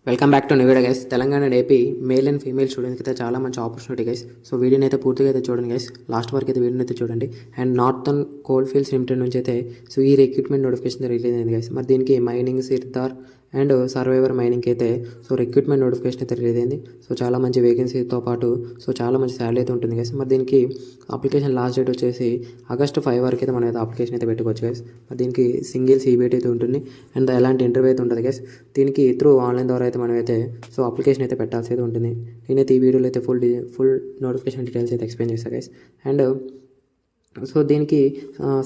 Welcome back to new video guys. Telangana and AP male and female స్టూడెంట్స్కి అయితే చాలా మంచి ఆపర్చునిటీ గైస్. సో వీడియోని అయితే పూర్తిగా అయితే చూడండి గైస్, లాస్ట్ వరకు అయితే వీడియోని అయితే చూడండి. And northern coal fields limited నుంచి అయితే సో ఈ రిక్రూట్మెంట్ నోటిఫికేషన్ రిలీజ్ అయింది గైస్. మరి దీనికి మైనింగ్, సిర్దార్ అండ్ సర్వైవర్ మైనింగ్కి అయితే సో రిక్రూట్మెంట్ నోటిఫికేషన్ అయితే రిలీజ్ అయింది. సో చాలా మంచి వేకెన్సీతో పాటు సో చాలా మంచి శాలరీ అయితే ఉంటుంది గైస్. మరి దీనికి అప్లికేషన్ లాస్ట్ డేట్ వచ్చేసి ఆగస్ట్ 5 వరకు అయితే మనం అయితే అప్లికేషన్ అయితే పెట్టుకోవచ్చు గైస్. మరి దీనికి సింగిల్ సిబిఐటీ అయితే ఉంటుంది అండ్ ఎలాంటి ఇంటర్వ్యూ అయితే ఉంటుంది గైస్. దీనికి త్రూ ఆన్లైన్ ద్వారా అయితే మనం అయితే సో అప్లికేషన్ అయితే పెట్టాల్సి అయితే ఉంటుంది. నేనైతే ఈ వీడియోలో అయితే ఫుల్ నోటిఫికేషన్ డీటెయిల్స్ అయితే ఎక్స్ప్లెయిన్ చేస్తాను గైస్. అండ్ సో దీనికి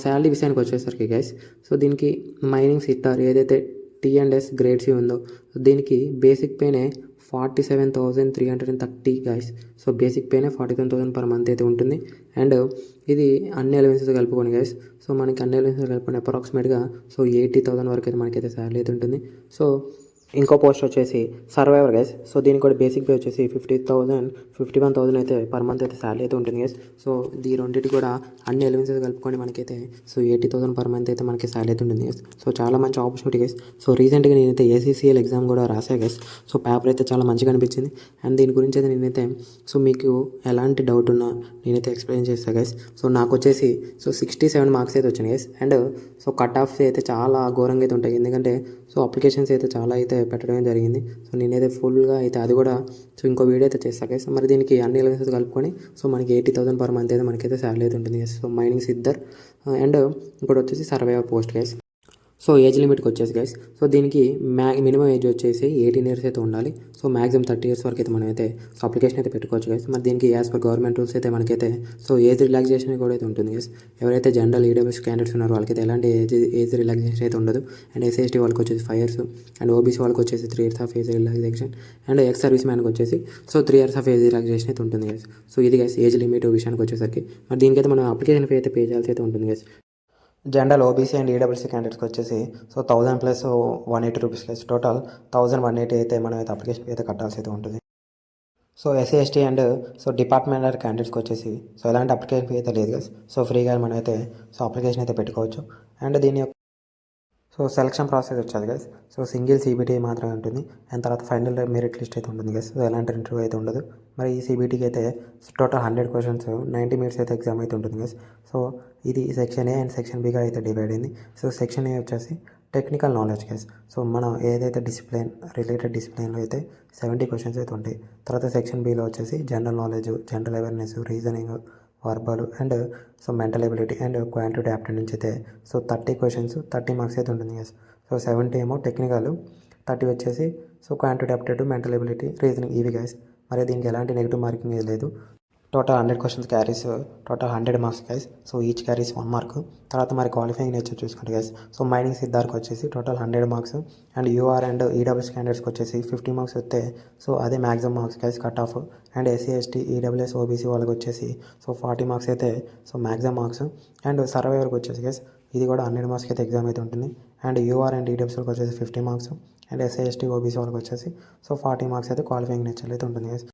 శాలరీ విషయానికి వచ్చేసరికి గైస్, సో దీనికి మైనింగ్ సిట్టార్ ఏదైతే T&S గ్రేడ్ సి ఉందో దీనికి బేసిక్ పేనే 47,330 గైస్. సో బేసిక్ పేనే 47,000 పర్ మంత్ అయితే ఉంటుంది. అండ్ ఇది అన్ని అలవెన్సెస్ కలుపుకొని గైస్, సో మనకి అన్ని అలవెన్సెస్ కలుపుకొని అప్రాక్సిమేట్గా సో 80,000 వరకు అయితే మనకైతే శాలరీ అయితే ఉంటుంది. సో ఇంకో పోస్ట్ వచ్చేసి సర్వైవర్ గైస్. సో దీనికి కూడా బేసిక్ పే వచ్చేసి 51,000 అయితే పర్ మంత్ అయితే శాలరీ అయితే ఉంటుంది గైస్. సో ఈ రెండింటి కూడా అన్ని ఎలిమెంట్స్ కలుపుకొని మనకైతే సో 80,000 పర్ మంత్ అయితే మనకి శాలరీ అయితే ఉంటుంది గైస్. సో చాలా మంచి ఆపర్చునిటీ గైస్. సో రీసెంట్గా నేనైతే ACCL ఎగ్జామ్ కూడా రాసా గైస్. సో పేపర్ అయితే చాలా మంచిగా అనిపించింది. అండ్ దీని గురించి అయితే నేనైతే సో మీకు ఎలాంటి డౌట్ ఉన్నా నేనైతే ఎక్స్ప్లెయిన్ చేస్తాను గైస్. సో నాకు వచ్చేసి సో 67 మార్క్స్ అయితే వచ్చినాయి guys. And so cut offs అయితే చాలా ఘోరంగా అయితే ఉంటాయి, ఎందుకంటే సో అప్లికేషన్స్ అయితే చాలా అయితే పెట్టడమే జరిగింది. సో నేనైతే ఫుల్గా అయితే అది కూడా సో ఇంకో వీడియో అయితే చేస్తాను గైస్. మరి దీనికి అన్ని ఎలిమెంట్స్ కలుపుకొని సో మనకి 80,000 పర్ మంత్ అయితే మనకైతే శాలరీ అయితే ఉంటుంది guys. So mining sirdar and ఇంకోటి వచ్చేసి surveyor post guys. So age లిమిట్కి వచ్చేసి గైస్, సో దీనికి మినిమం ఏజ్ వచ్చేసి 18 ఇయర్స్ అయితే ఉండాలి. సో మ్యాక్సిమం 30 ఇయర్స్ వరకు అయితే మనం అయితే సో అప్లికేషన్ అయితే పెట్టుకోవచ్చు గైస్. మరి దీనికి యాజ్ పర్ గవర్నమెంట్ రూల్స్ అయితే మనకైతే సో ఏజ్ రిలాక్సేషన్ కూడా అయితే ఉంటుంది గైస్. ఎవరైతే జనరల్ ఈడబ్ల్యూఎస్ క్యాండిడేట్స్ ఉన్నారో వాళ్ళకైతే ఎలాంటి ఏజ్ రిలాక్సేషన్ అయితే ఉండదు. అండ్ SC/ST వాళ్ళకి వచ్చేసి 5 ఇయర్స్ అండ్ OBC వాళ్ళకి వచ్చేసి 3 years of age relaxation and ex service మ్యాన్కి వచ్చేసి so 3 years of age relaxation అయితే ఉంటుంది గైస్. సో ఇది గైస్ ఏజ్ లిమిట్ విషయానికి వచ్చేసరికి. మరి దీనికైతే మనం అప్లికేషన్ ఫీ అయితే పే చేయాల్సి అయితే ఉంటుంది guys. General OBC and EWC క్యాండిడేట్స్కి వచ్చేసి so 1000 plus 180 rupees guys. Total 1180 అయితే మనం అయితే అప్లికేషన్ అయితే కట్టాల్సి అయితే ఉంటుంది. So SC/ST and so departmental క్యాండిడేట్స్కి వచ్చేసి సో ఎలాంటి అప్లికేషన్ ఫీ అయితే లేదు గైస్. సో ఫ్రీగా మనం అయితే సో అప్లికేషన్ అయితే పెట్టుకోవచ్చు. అండ్ దీని యొక్క సో సెలక్షన్ ప్రాసెస్ వచ్చేది గైస్. సో సింగిల్ CBT మాత్రమే ఉంటుంది. అండ్ తర్వాత ఫైనల్ మెరిట్ లిస్ట్ అయితే ఉంటుంది గైస్. సో ఎలాంటి ఇంటర్వ్యూ అయితే ఉండదు. మరి ఈ CBTకి అయితే టోటల్ 100 క్వశ్చన్స్ 90 మినిట్స్ అయితే ఎగ్జామ్ అయితే ఉంటుంది గైస్. సో ఇది సెక్షన్ A అండ్ సెక్షన్ Bగా అయితే డివైడ్ అయింది. సో సెక్షన్ A వచ్చేసి టెక్నికల్ నాలెడ్జ్ గైస్. సో మనం ఏదైతే రిలేటెడ్ డిసిప్లిన్లో అయితే 70 క్వశ్చన్స్ అయితే ఉంటాయి. తర్వాత సెక్షన్ Bలో వచ్చేసి general knowledge, general awareness, reasoning, verbal and so mental ability and quantity aptitude నుంచి అయితే సో 30 క్వశ్చన్స్ 30 మార్క్స్ అయితే ఉంటుంది గైస్. సో 70 ఏమో టెక్నికల్, 30 వచ్చేసి so quantity aptitude, mental ability, reasoning ఇవి గైస్. మరి దీనికి ఎలాంటి నెగిటివ్ మార్కింగ్ లేదు. Total 100 questions carries total 100 marks guys. So each carries 1 mark. తర్వాత మరి క్వాలిఫైయింగ్ నేచర్ చూసుకుంటే గైస్, సో మైనింగ్ సిద్ధార్కి వచ్చేసి total 100 marks and UR and EWS క్యాండిడేట్స్కి వచ్చేసి 50 మార్క్స్ వస్తే సో అదే maximum marks guys cut off. And SC/ST, EWS, OBC వాళ్ళకి వచ్చేసి సో 40 మార్క్స్ అయితే సో మ్యాక్సిమం మార్క్స్. అండ్ సర్వైవర్కి వచ్చేసి గైస్ ఇది కూడా 100 మార్క్స్కి అయితే ఎగ్జామ్ అయితే ఉంటుంది. అండ్ UR అండ్ EWSకి వచ్చేసి 50 మార్క్స్ అండ్ SC/ST, OBC వాళ్ళకి వచ్చేసి సో 40 మార్క్స్ అయితే క్వాలిఫైయింగ్ నేచర్ అయితే ఉంటుంది గైస్.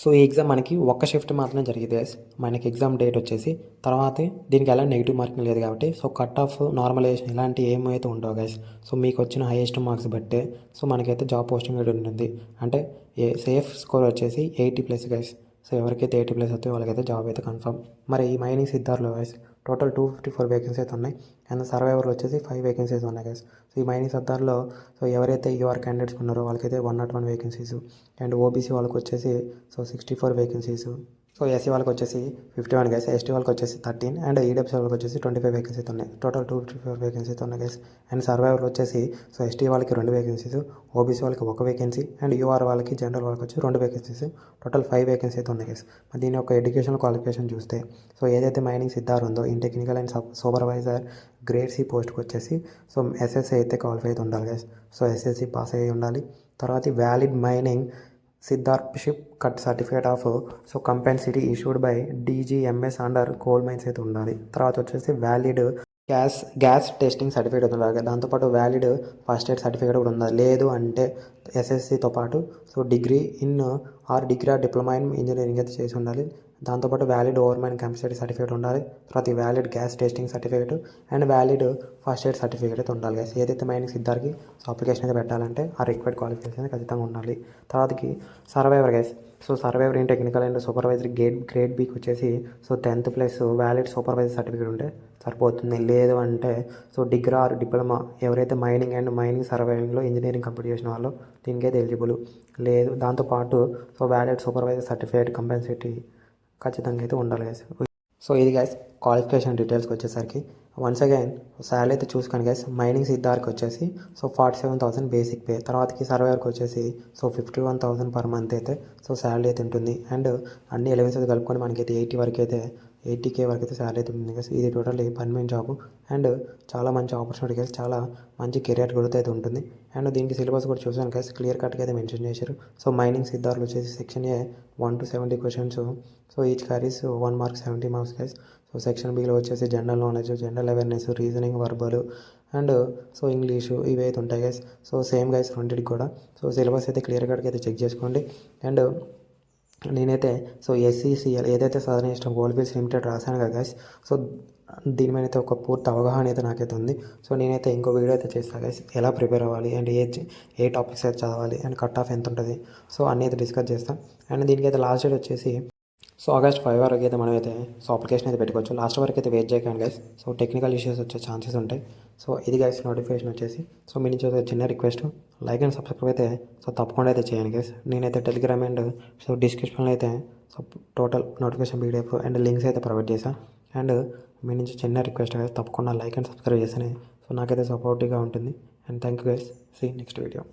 సో ఈ ఎగ్జామ్ మనకి ఒక్క షిఫ్ట్ మాత్రమే జరిగింది గైస్. మనకి ఎగ్జామ్ డేట్ వచ్చేసి తర్వాతే దీనికి ఎలాంటి నెగిటివ్ మార్కింగ్ లేదు కాబట్టి సో కట్ ఆఫ్, నార్మలైజేషన్ ఇలాంటి ఏమైతే ఉండవు గైస్. సో మీకు వచ్చిన హైయెస్ట్ మార్క్స్ బట్టే సో మనకైతే జాబ్ పోస్టింగ్ అయితే ఉంటుంది. అంటే సేఫ్ స్కోర్ వచ్చేసి 80+ గైస్. సో ఎవరికైతే 80+ వస్తే వాళ్ళకైతే జాబ్ అయితే కన్ఫర్మ్. మరి ఈ మైనింగ్ సిద్ధార్లో గైస్ టోటల్ 254 వేకెన్సీ అయితే ఉన్నాయి. అండ్ సర్వైవర్లో వచ్చేసి 5 వేకెన్సీస్ ఉన్నాయి గైస్. సో ఈ మైనింగ్ సిద్ధార్లో సో ఎవరైతే UR క్యాండిడేట్స్ ఉన్నారో వాళ్ళకైతే 101 వేకెన్సీస్ అండ్ OBC వాళ్ళకి వచ్చేసి సో 64 వేకెన్సీస్. సో SC వాళ్ళకి వచ్చేసి 51 గైస్. ST వాళ్ళకి వచ్చేసి 13 అండ్ EWS వాళ్ళకి వచ్చేసి 25 వేకెన్సీస్ ఉన్నాయి. టోటల్ 254 వేకెన్సీస్ ఉన్నాయి గైస్. అండ్ సర్వైవర్లో వచ్చేసి సో ST వాళ్ళకి 2 వేకెన్సీస్, OBC వాళ్ళకి 1 వేకెన్సీ అండ్ UR వాళ్ళకి జనరల్ వాళ్ళకి వచ్చి 2 వేకెన్సీస్. టోటల్ 5 వేకెన్సీ అయితే ఉన్నాయి గైస్. మరి దీని యొక్క ఎడ్యుకేషనల్ క్వాలిఫికేషన్ చూస్తే సో ఏదైతే మైనింగ్ సిద్ధార్ ఉందో in technical and supervisor grade C పోస్ట్కి వచ్చేసి సో SSC అయితే క్వాలిఫై అయితే ఉండాలి గైస్. సో SSC పాస్ అయ్యి ఉండాలి. తర్వాత వ్యాలిడ్ మైనింగ్ సిద్ధార్షిప్ కట్ certificate of so competency issued by DGMS under coal mines అయితే ఉండాలి. తర్వాత వచ్చేసి వ్యాలిడ్ గ్యాస్ టెస్టింగ్ సర్టిఫికేట్ ఉండాలి. దాంతోపాటు వ్యాలిడ్ ఫస్ట్ ఎయిడ్ సర్టిఫికేట్ కూడా ఉండాలి. లేదు అంటే SSCతో పాటు so degree in or diploma in engineering అయితే చేసి ఉండాలి. దాంతోపాటు valid over mine compulsory certificate ఉండాలి. తర్వాత valid gas testing certificate and valid first aid certificate అయితే ఉండాలి గైస్. ఏదైతే మైనింగ్స్ ఇద్దరికి సో అప్లికేషన్ అయితే పెట్టాలంటే ఆ రిక్వైర్డ్ క్వాలిఫికేషన్ అయితే ఖచ్చితంగా ఉండాలి. తర్వాతకి surveyor guys. So surveyor in technical and supervisory grade బీకి వచ్చేసి so 10th plus valid supervisor certificate ఉంటే సరిపోతుంది. లేదు అంటే సో డిగ్రీ ఆర్ డిప్లొమా ఎవరైతే మైనింగ్ సర్వైవింగ్లో ఇంజనీరింగ్ కంప్లీట్ చేసిన వాళ్ళు దీనికైతే ఎలిజిబుల్. లేదు దాంతోపాటు so valid supervisor certificate compensatory ఖచ్చితంగా అయితే ఉండాలి గైస్. సో ఇది గైస్ క్వాలిఫికేషన్ డీటెయిల్స్కి వచ్చేసరికి వన్స్ అగైన్ శాలరీ అయితే చూసుకోండి గైస్. మైనింగ్ సిద్ధార్కి వచ్చేసి సో 47,000 బేసిక్ పే. తర్వాతకి సర్వైవర్కి వచ్చేసి సో 51,000 పర్ మంత్ అయితే సో శాలరీ అయితే ఉంటుంది. అండ్ అన్ని ఎలవెన్స్ అయితే కలుపుకొని మనకైతే 80K వరకు అయితే శాలరీ అయితే ఉంటుంది గైస్. ఇది టోటల్లీ పర్మనెంట్ జాబ్ అండ్ చాలా మంచి ఆపర్చునిటీ గైస్. చాలా మంచి కెరియర్ గ్రోత్ అయితే ఉంటుంది. అండ్ దీనికి సిలబస్ కూడా చూసాను గైస్, క్లియర్ కట్గా అయితే మెన్షన్ చేశారు. సో మైనింగ్ సిద్ధార్లు వచ్చేసి section A 1 to 70 questions. So each carries 1 mark 70 marks guys. So section below వచ్చేసి general knowledge, general awareness, reasoning, verbal and so English ఇవి అయితే ఉంటాయి గైస్. సో సేమ్ గైస్ రెండింటికి కూడా. సో సిలబస్ అయితే క్లియర్ కట్గా అయితే చెక్ చేసుకోండి. అండ్ నేనైతే సో SCCL ఏదైతే సదరన్ ఈస్టర్న్ కోల్ఫీల్డ్స్ లిమిటెడ్ రాశాను కదా గైస్, సో దీని మీద అయితే ఒక పూర్తి అవగాహన అయితే నాకైతే ఉంది. సో నేనైతే ఇంకో వీడియో అయితే చేస్తాను గైస్, ఎలా ప్రిపేర్ అవ్వాలి అండ్ ఏ టాపిక్స్ అయితే చదవాలి అండ్ కట్ ఆఫ్ ఎంత ఉంటుంది సో అన్నీ అయితే డిస్కస్ చేస్తాం. అండ్ దీనికైతే లాస్ట్ డేట్ వచ్చేసి సో August 5 వరకు అయితే మనమైతే సో అప్లికేషన్ అయితే పెట్టుకోవచ్చు. లాస్ట్ వరకు అయితే వెయిట్ చేయకండి గైస్. సో టెక్నికల్ ఇష్యూస్ వచ్చే ఛాన్సెస్ ఉంటాయి. సో ఇది గైస్ నోటిఫికేషన్ వచ్చేసి. సో మీ నుంచి ఒక చిన్న రిక్వెస్ట్, లైక్ అండ్ సబ్స్క్రైబ్ అయితే సో తప్పకుండా అయితే చేయండి గైస్. నేనైతే టెలిగ్రామ్ అండ్ సో డిస్క్రిప్షన్లో అయితే so total notification PDF and links అయితే ప్రొవైడ్ చేశాను. అండ్ మీ నుంచి చిన్న రిక్వెస్ట్ గైస్, తప్పకుండా లైక్ అండ్ సబ్స్క్రైబ్ చేస్తేనే సో నాకైతే సపోర్టివ్గా ఉంటుంది. And thank you guys. See next video.